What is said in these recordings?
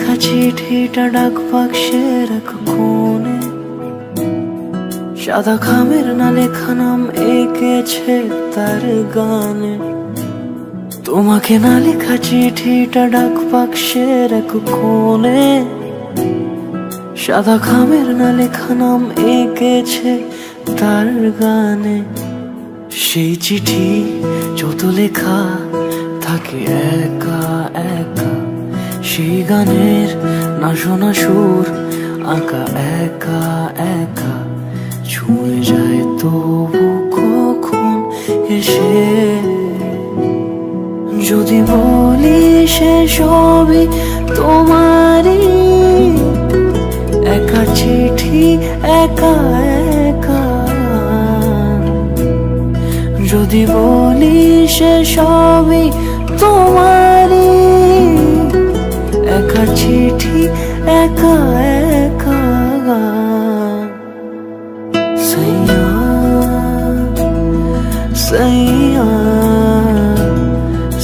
লেখা চিঠিটা ডাক বাক্সের এক কোণে, সাদা খামের না লেখা নাম এঁকেছে তার গানে। তোমাকে না লেখা চিঠিটা ডাক বাক্সের এক কোণে, সাদা খামের না লেখা নাম এঁকেছে তার গানে। সেই চিঠি যত লেখা থাকে একা একা, সেই গানের না শোনা সুর আঁকা একা একা, ছুঁয়ে যায় তবু কখন এসে। যদি বলি সে সবই তোমারই, একা চিঠি একা একা। যদি বলি সে সবই তোমারই, একা চিঠি একা একা। সैया सैया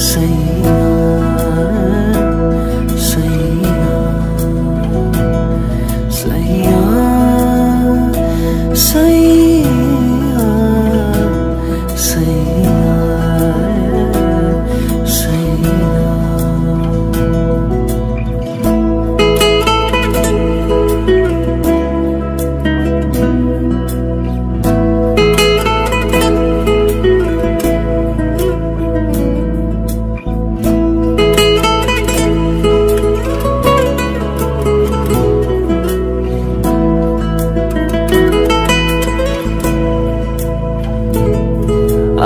सैया सैया सैया सैया सैया सैया।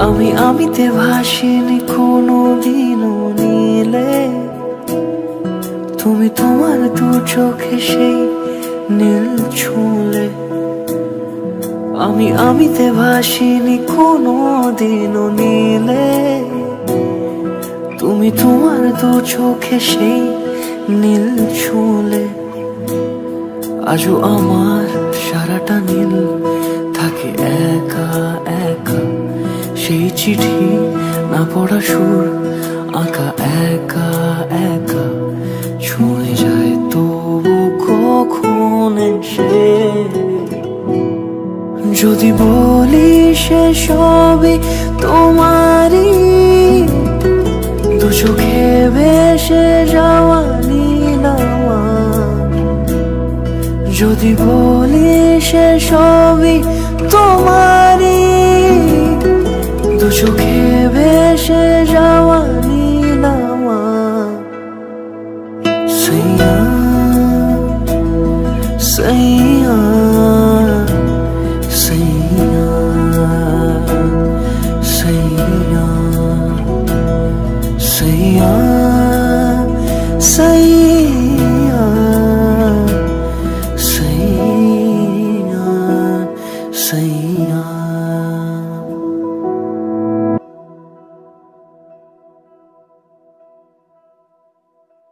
আমি আমিতে ভাসিনি কোনো দিনও নীলে, তুমি তোমার দু চোখে সেই নীল ছুঁলে। আমি আমিতে ভাসিনি কোনো দিনও নীলে, তুমি তোমার দু চোখে সেই নীল ছুঁলে। আজও আমার সারাটা নীল থাকে একা একা, সেই চিঠি না পড়া সুর আঁকা একা একা, ছুঁয়ে যায় তবু কখন এসে। যদি বলি সে সবই তোমারই, দু চোখে ভেসে যাওয়া নীলামা। যদি বলি সে সবই তোমারই, দু চোখে ভেসে যা